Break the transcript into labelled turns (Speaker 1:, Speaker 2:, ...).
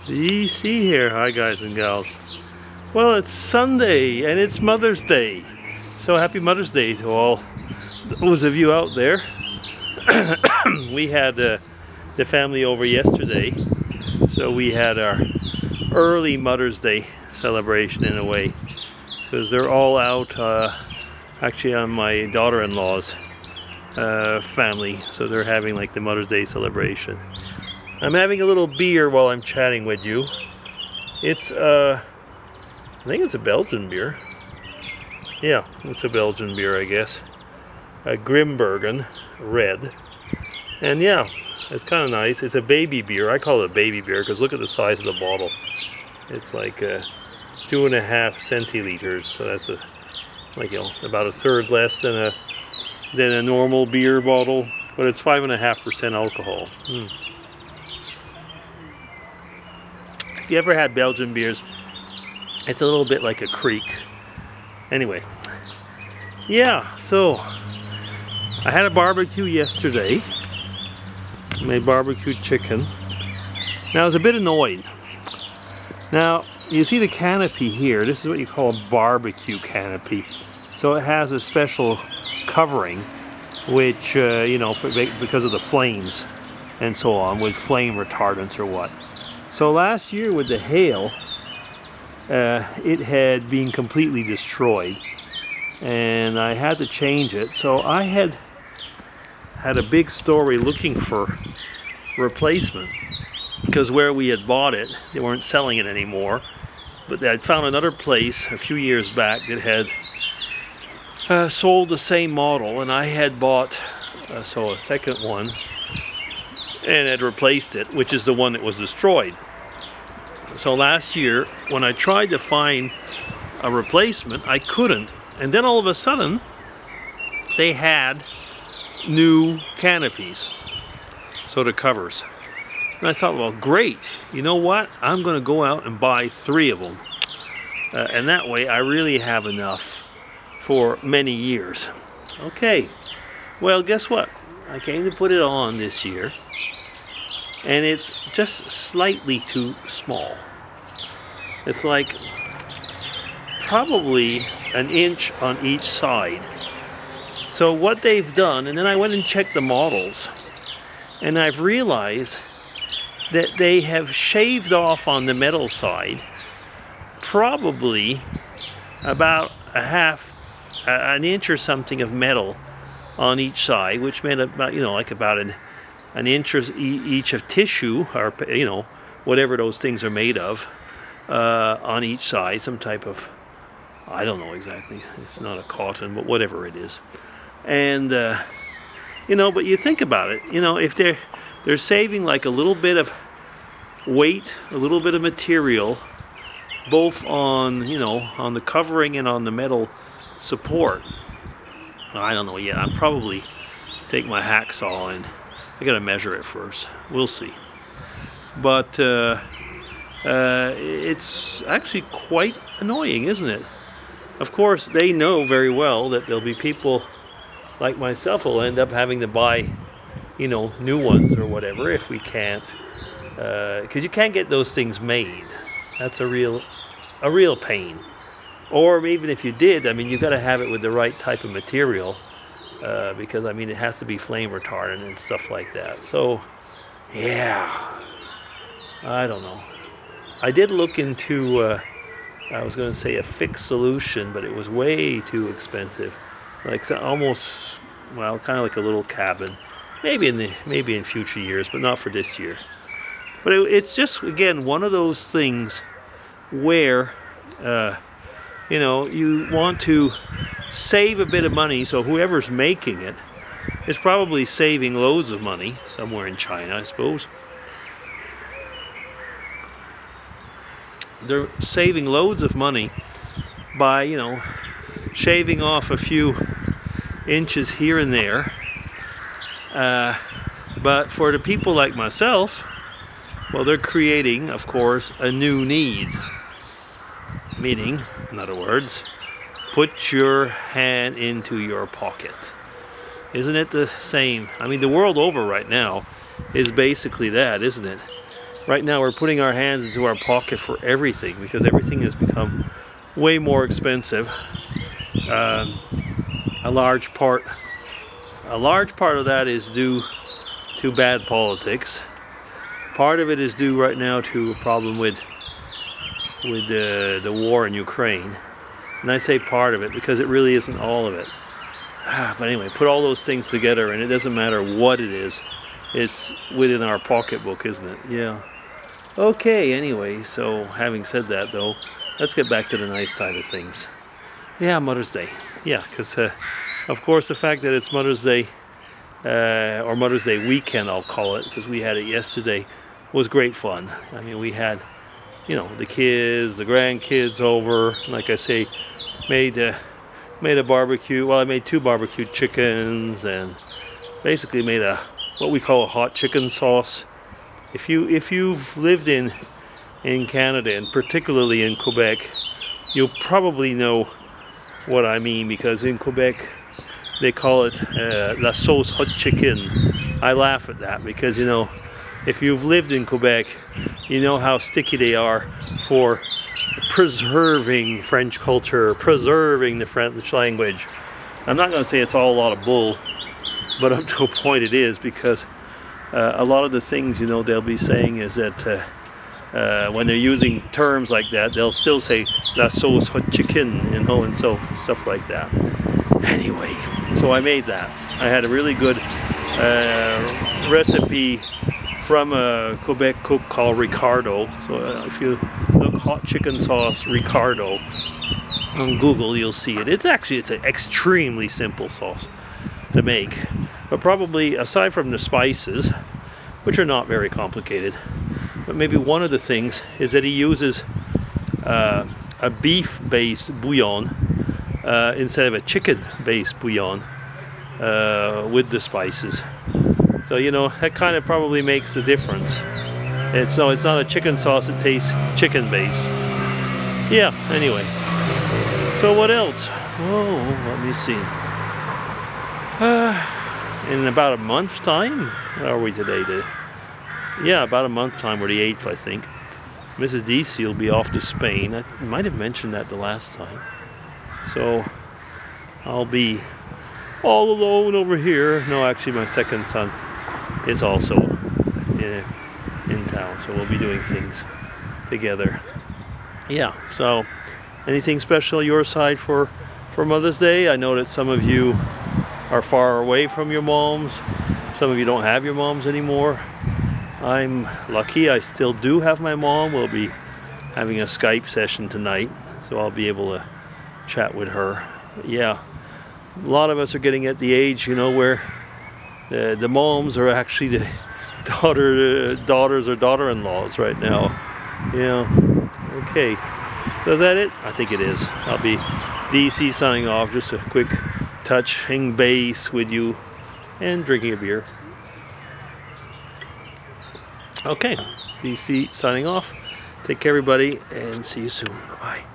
Speaker 1: DC here. Hi guys and gals. Well, it's Sunday and it's Mother's Day. So happy Mother's Day to all those of you out there. We had the family over yesterday. So we had our early Mother's Day celebration in a way. Because they're all out actually on my daughter-in-law's family. So they're having like the Mother's Day celebration. I'm having a little beer while I'm chatting with you. It's I think it's a Belgian beer. Yeah, it's a Belgian beer, I guess. A Grimbergen red. And yeah, it's kind of nice. It's a baby beer. I call it a baby beer because look at the size of the bottle. It's like 2.5 centiliters. So that's about a third less than a normal beer bottle. But it's 5.5% alcohol. If you ever had Belgian beers, it's a little bit like a creek. Anyway, yeah, so I had a barbecue yesterday. Made barbecued chicken. Now I was a bit annoyed. Now, you see the canopy here. This is what you call a barbecue canopy. So it has a special covering, which, because of the flames and so on, with flame retardants or what. So last year with the hail, it had been completely destroyed and I had to change it. So I had a big story looking for replacement because where we had bought it, they weren't selling it anymore. But I'd found another place a few years back that had sold the same model, and I had bought a second one and had replaced it, which is the one that was destroyed. So last year, when I tried to find a replacement, I couldn't. And then all of a sudden, they had new canopies, so the covers. And I thought, well, great. You know what? I'm going to go out and buy 3 of them. And that way, I really have enough for many years. Okay. Well, guess what? I came to put it on this year. And it's just slightly too small. It's like probably an inch on each side. So what they've done, and then I went and checked the models, and I've realized that they have shaved off on the metal side probably about an inch or something of metal on each side, which meant about about an inch each of tissue, or whatever those things are made of, on each side, some type of, I don't know exactly, it's not a cotton, but whatever it is. And but you think about it, if they're saving like a little bit of weight, a little bit of material, both on on the covering and on the metal support. I don't know yet. I'm probably take my hacksaw and I gotta measure it first. We'll see. But it's actually quite annoying, isn't it? Of course, they know very well that there'll be people like myself who will end up having to buy, new ones or whatever if we can't, because you can't get those things made. That's a real pain. Or even if you did, you've got to have it with the right type of material. Because it has to be flame retardant and stuff like that. So yeah, I don't know. I did look into I was going to say a fixed solution, but it was way too expensive. Like almost, well, kind of like a little cabin. Maybe in future years, but not for this year. But it's just, again, one of those things where you want to save a bit of money, so whoever's making it is probably saving loads of money somewhere in China, I suppose. They're saving loads of money by, shaving off a few inches here and there. But for the people like myself, well, they're creating, of course, a new need. Meaning, in other words, put your hand into your pocket. Isn't it the same? The world over right now is basically that, isn't it? right now we're putting our hands into our pocket for everything because everything has become way more expensive. A large part of that is due to bad politics. Part of it is due right now to a problem with the war in Ukraine. And I say part of it because it really isn't all of it. But anyway, put all those things together and it doesn't matter what it is. It's within our pocketbook, isn't it? Yeah. Okay, anyway, so having said that though, let's get back to the nice side of things. Yeah, Mother's Day. Yeah, because of course the fact that it's Mother's Day, or Mother's Day weekend I'll call it, because we had it yesterday, was great fun. I mean, we had, you know, the kids, the grandkids over. Like I say, made a barbecue. Well, I made 2 barbecued chickens and basically made what we call a hot chicken sauce. If you've lived in Canada and particularly in Quebec, you'll probably know what I mean, because in Quebec they call it la sauce hot chicken. I laugh at that because, you know, if you've lived in Quebec, you know how sticky they are for preserving French culture, preserving the French language. I'm not going to say it's all a lot of bull, but up to a point it is, because a lot of the things, you know, they'll be saying is that when they're using terms like that, they'll still say la sauce hot chicken, you know, and so stuff like that. Anyway, so I made that. I had a really good recipe from a Quebec cook called Ricardo. So if you look hot chicken sauce Ricardo on Google, you'll see it. It's an extremely simple sauce to make, but probably aside from the spices, which are not very complicated, but maybe one of the things is that he uses a beef-based bouillon instead of a chicken-based bouillon with the spices. So, you know, that kind of probably makes the difference. It's not a chicken sauce, it tastes chicken-based. Yeah, anyway. So what else? Oh, let me see. In about a month's time, where are we today? Yeah, about a month's time, or the 8th, I think. Mrs. DC will be off to Spain. I might have mentioned that the last time. So I'll be all alone over here. No, actually, my second son is also in town, so we'll be doing things together. Yeah, so anything special your side for Mother's Day? I know that some of you are far away from your moms. Some of you don't have your moms anymore. I'm lucky, I still do have my mom. We'll be having a Skype session tonight, so I'll be able to chat with her. But yeah, a lot of us are getting at the age, you know, where the moms are actually the daughters or daughter-in-laws right now. Yeah, okay. So is that it? I think it is. I'll be DC signing off. Just a quick touching base with you and drinking a beer. Okay, DC signing off. Take care, everybody, and see you soon. Bye-bye.